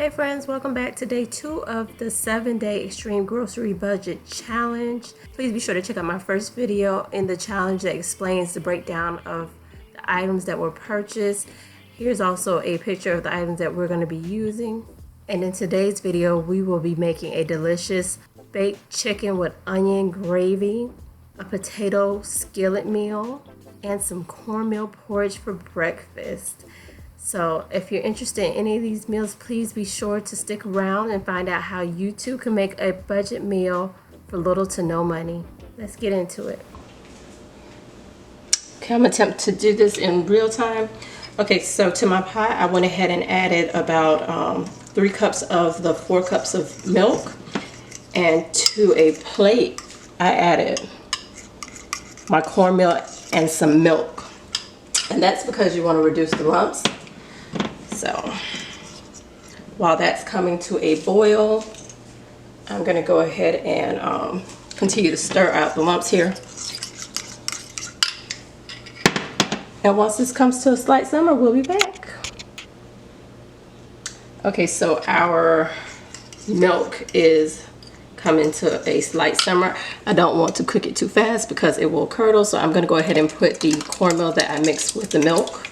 Hey friends, welcome back to day 2 of the 7-day extreme grocery budget challenge. Please be sure to check out my first video in the challenge that explains the breakdown of the items that were purchased. Here's also a picture of the items that we're going to be using. And in today's video, we will be making a delicious baked chicken with onion gravy, a potato skillet meal, and some cornmeal porridge for breakfast. So if you're interested in any of these meals, please be sure to stick around and find out how you too can make a budget meal for little to no money. Let's get into it. Okay, I'm going to attempt to do this in real time. Okay, so to my pie, I went ahead and added about 3 cups of the 4 cups of milk. And to a plate, I added my cornmeal and some milk. And that's because you want to reduce the lumps. So while that's coming to a boil, I'm going to go ahead and continue to stir out the lumps here. And once this comes to a slight simmer, we'll be back. Okay, so our milk is coming to a slight simmer. I don't want to cook it too fast because it will curdle, so I'm going to go ahead and put the cornmeal that I mixed with the milk.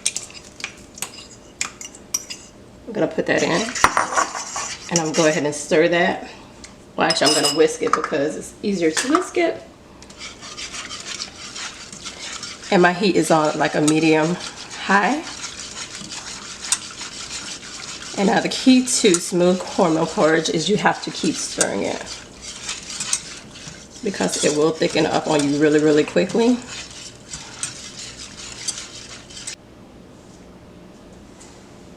I'm going to put that in, and I'm going to go ahead and stir that. Well, actually, I'm going to whisk it because it's easier to whisk it. And my heat is on like a medium high. And now the key to smooth cornmeal porridge is you have to keep stirring it, because it will thicken up on you really, really quickly.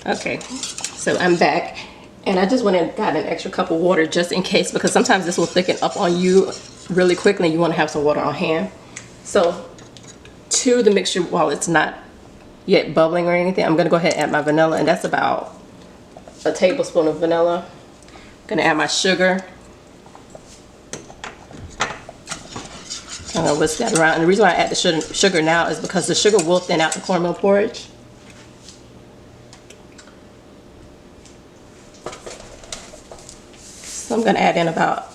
Okay, so I'm back, and I just went and got an extra cup of water just in case, because sometimes this will thicken up on you really quickly and you want to have some water on hand. So to the mixture, while it's not yet bubbling or anything, I'm going to go ahead and add my vanilla, and that's about a tablespoon of vanilla. I'm going to add my sugar. I'm going to whisk that around, and the reason why I add the sugar now is because the sugar will thin out the cornmeal porridge. So I'm going to add in about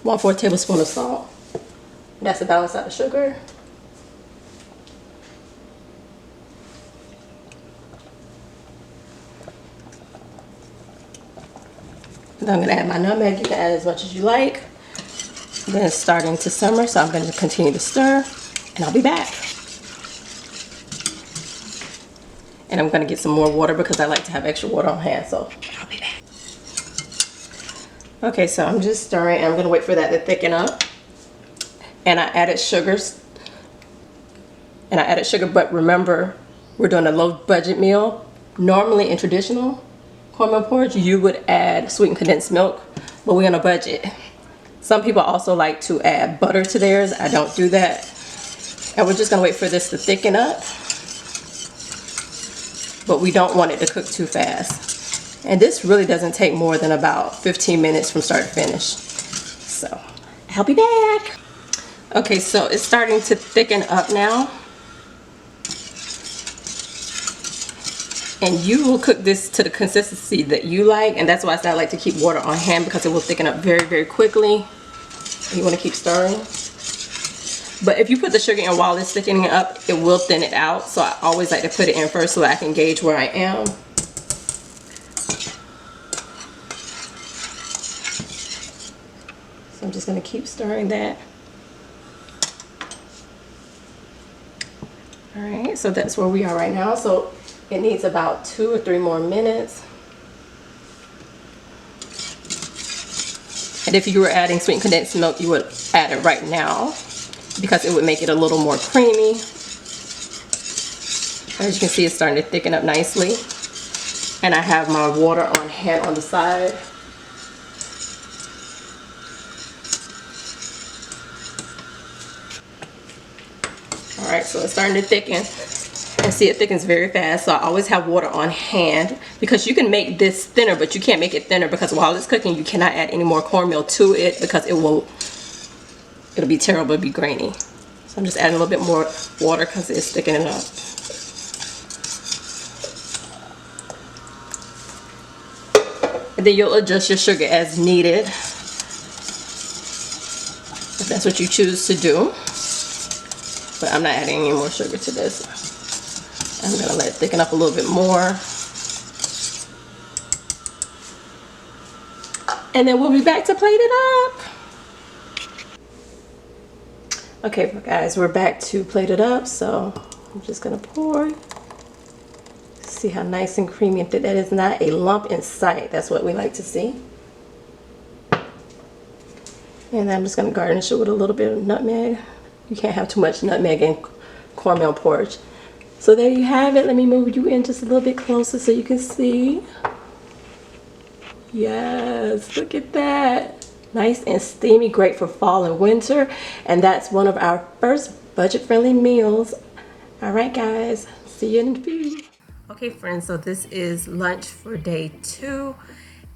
1/4 tablespoon of salt. That's to balance out the sugar. And then I'm going to add my nutmeg. You can add as much as you like. Then it's starting to simmer, so I'm going to continue to stir, and I'll be back. And I'm going to get some more water because I like to have extra water on hand, so I'll be back. Okay, so I'm just stirring, and I'm going to wait for that to thicken up. And I added sugars. But remember, we're doing a low budget meal. Normally in traditional cornmeal porridge, you would add sweetened condensed milk, but we're on a budget. Some people also like to add butter to theirs. I don't do that. And we're just going to wait for this to thicken up. But we don't want it to cook too fast. And this really doesn't take more than about 15 minutes from start to finish. So I'll be back. Okay, so it's starting to thicken up now. And you will cook this to the consistency that you like, and that's why I like to keep water on hand, because it will thicken up very, very quickly. You want to keep stirring. But if you put the sugar in while it's thickening up, it will thin it out. So I always like to put it in first so that I can gauge where I am. So I'm just going to keep stirring that. Alright, so that's where we are right now. So it needs about 2 or 3 more minutes. And if you were adding sweetened condensed milk, you would add it right now, because it would make it a little more creamy. As you can see, it's starting to thicken up nicely. And I have my water on hand on the side. Alright, so it's starting to thicken. And see, it thickens very fast, so I always have water on hand, because you can make this thinner, but you can't make it thinner, because while it's cooking, you cannot add any more cornmeal to it, because it'll be terrible, it'll be grainy. So I'm just adding a little bit more water because it's thickening up. And then you'll adjust your sugar as needed, if that's what you choose to do. But I'm not adding any more sugar to this. I'm gonna let it thicken up a little bit more. And then we'll be back to plate it up. Okay, guys, we're back to plate it up. So I'm just gonna pour. See how nice and creamy and thick that is. Not a lump in sight. That's what we like to see. And I'm just gonna garnish it with a little bit of nutmeg. You can't have too much nutmeg in cornmeal porridge. So there you have it. Let me move you in just a little bit closer so you can see. Yes, look at that. Nice and steamy, great for fall and winter. And that's one of our first budget-friendly meals. All right, guys, see you in a few. Okay, friends, so this is lunch for day 2.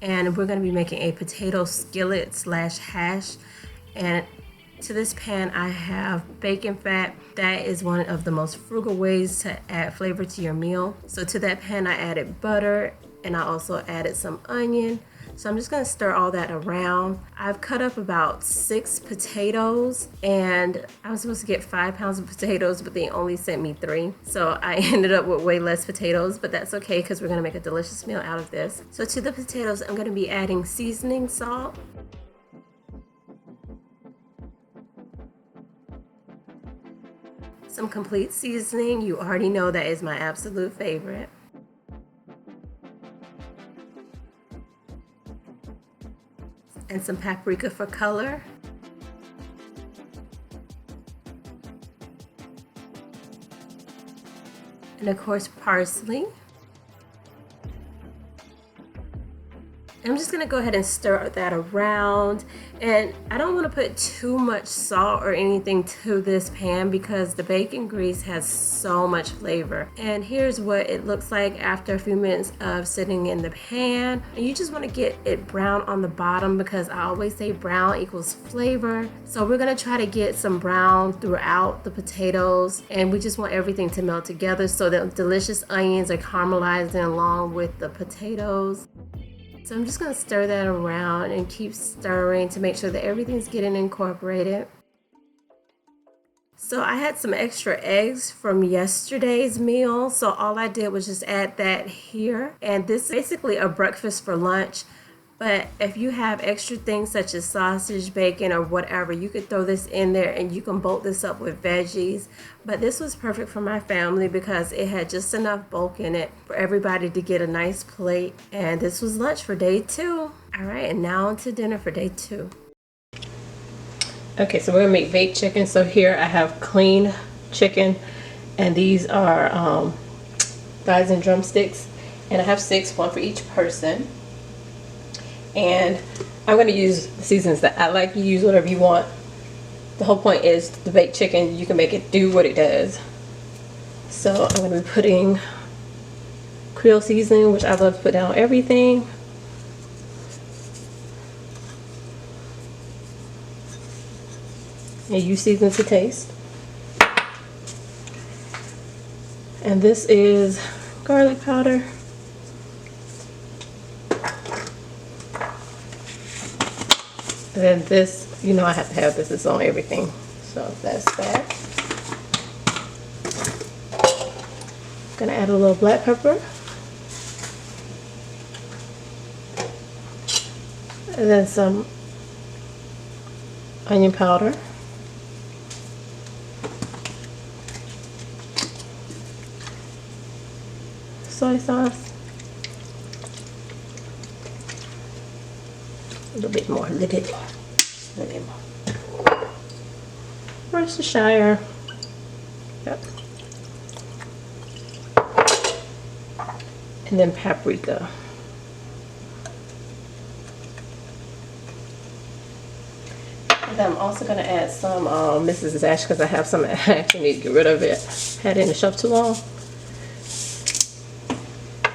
And we're gonna be making a potato skillet / hash. And to this pan, I have bacon fat. That is one of the most frugal ways to add flavor to your meal. So to that pan, I added butter, and I also added some onion. So I'm just gonna stir all that around. I've cut up about 6 potatoes, and I was supposed to get 5 pounds of potatoes, but they only sent me 3. So I ended up with way less potatoes, but that's okay because we're gonna make a delicious meal out of this. So to the potatoes, I'm gonna be adding seasoning salt, some complete seasoning. You already know that is my absolute favorite. And some paprika for color. And of course, parsley. I'm just gonna go ahead and stir that around. And I don't wanna put too much salt or anything to this pan because the bacon grease has so much flavor. And here's what it looks like after a few minutes of sitting in the pan. And you just wanna get it brown on the bottom because I always say brown equals flavor. So we're gonna try to get some brown throughout the potatoes, and we just want everything to melt together so the delicious onions are caramelizing along with the potatoes. So I'm just gonna stir that around and keep stirring to make sure that everything's getting incorporated. So I had some extra eggs from yesterday's meal, so all I did was just add that here. And this is basically a breakfast for lunch, but if you have extra things such as sausage, bacon, or whatever, you could throw this in there and you can bulk this up with veggies. But this was perfect for my family because it had just enough bulk in it for everybody to get a nice plate. And this was lunch for day 2. All right, and now on to dinner for day 2. Okay, so we're gonna make baked chicken. So here I have clean chicken, and these are thighs and drumsticks. And I have 6, 1 for each person. And I'm going to use the seasons that I like. You use whatever you want. The whole point is the baked chicken, you can make it do what it does. So I'm going to be putting Creole seasoning, which I love to put down everything. And you season to taste. And this is garlic powder. And then this, you know I have to have this, it's on everything. So that's that. Gonna add a little black pepper. And then some onion powder. Soy sauce. A little bit more, a little bit more. Worcestershire. Yep. And then paprika. And I'm also going to add some Mrs. Ash because I have some I actually need to get rid of it. Had it in the shelf too long.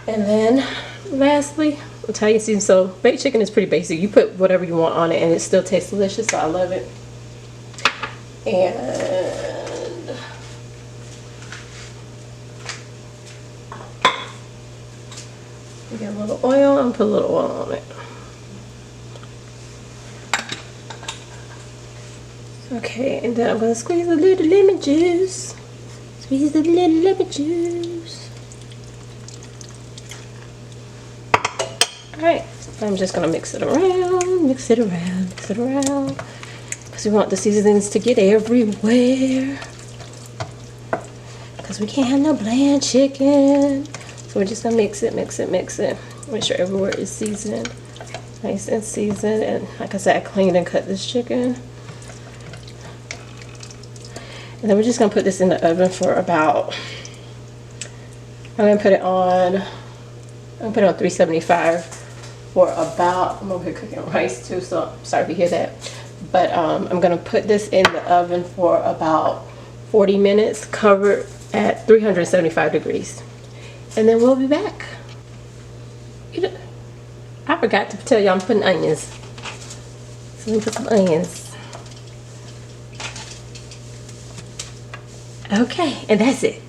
And then lastly, Italian seasoning. So baked chicken is pretty basic. You put whatever you want on it and it still tastes delicious, so I love it. And get a little oil and put a little oil on it. Okay, and then I'm gonna squeeze a little lemon juice. Squeeze a little lemon juice. Alright, I'm just gonna mix it around, mix it around, mix it around. Because we want the seasonings to get everywhere. Because we can't have no bland chicken. So we're just gonna mix it, mix it, mix it. Make sure everywhere is seasoned. Nice and seasoned. And like I said, I cleaned and cut this chicken. And then we're just gonna put this in the oven for about, I'm gonna put it on 375 for about, I'm over here cooking rice too, so I'm sorry if you hear that. But I'm gonna put this in the oven for about 40 minutes, covered at 375 degrees. And then we'll be back. I forgot to tell you I'm putting onions. So let me put some onions. Okay, and that's it.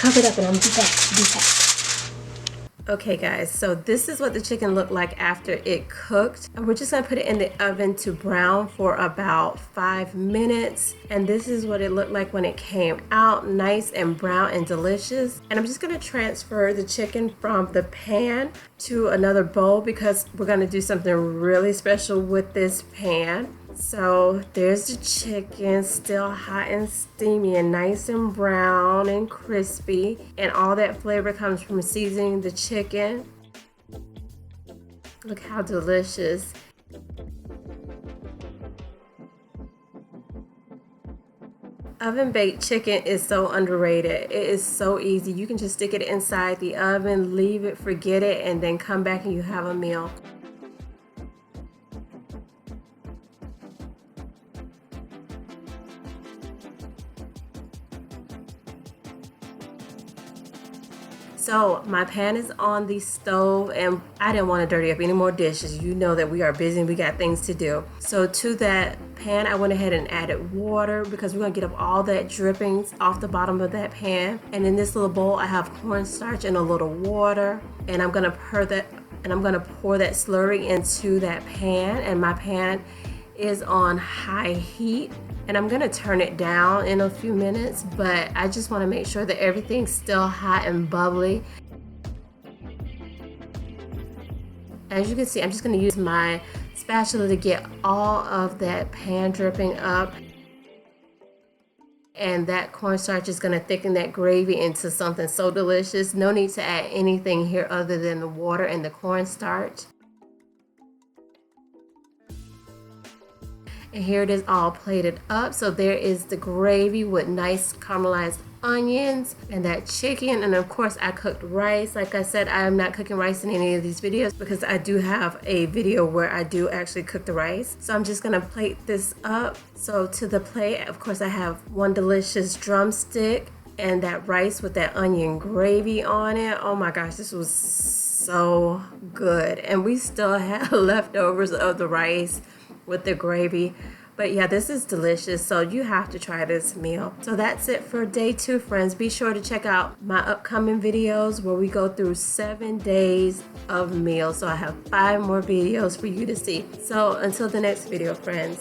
Cover it up and I'm gonna be back. Okay guys, so this is what the chicken looked like after it cooked. And we're just gonna put it in the oven to brown for about 5 minutes. And this is what it looked like when it came out, nice and brown and delicious. And I'm just gonna transfer the chicken from the pan to another bowl because we're gonna do something really special with this pan. So there's the chicken, still hot and steamy and nice and brown and crispy. And all that flavor comes from seasoning the chicken. Look how delicious. Oven baked chicken is so underrated. It is so easy. You can just stick it inside the oven, leave it, forget it, and then come back and you have a meal. So my pan is on the stove and I didn't want to dirty up any more dishes. You know that we are busy and we got things to do. So to that pan, I went ahead and added water because we're going to get up all that drippings off the bottom of that pan. And in this little bowl, I have cornstarch and a little water. And I'm going to pour that slurry into that pan. And my pan is on high heat. And I'm gonna turn it down in a few minutes, but I just wanna make sure that everything's still hot and bubbly. As you can see, I'm just gonna use my spatula to get all of that pan dripping up. And that cornstarch is gonna thicken that gravy into something so delicious. No need to add anything here other than the water and the cornstarch. And here it is all plated up. So there is the gravy with nice caramelized onions and that chicken. And of course I cooked rice. Like I said, I am not cooking rice in any of these videos because I do have a video where I do actually cook the rice. So I'm just gonna plate this up. So to the plate, of course I have one delicious drumstick and that rice with that onion gravy on it. Oh my gosh, this was so good. And we still have leftovers of the rice with the gravy. But yeah, this is delicious, so you have to try this meal. So that's it for day 2, friends. Be sure to check out my upcoming videos where we go through 7 days of meals. So I have 5 more videos for you to see. So until the next video, friends.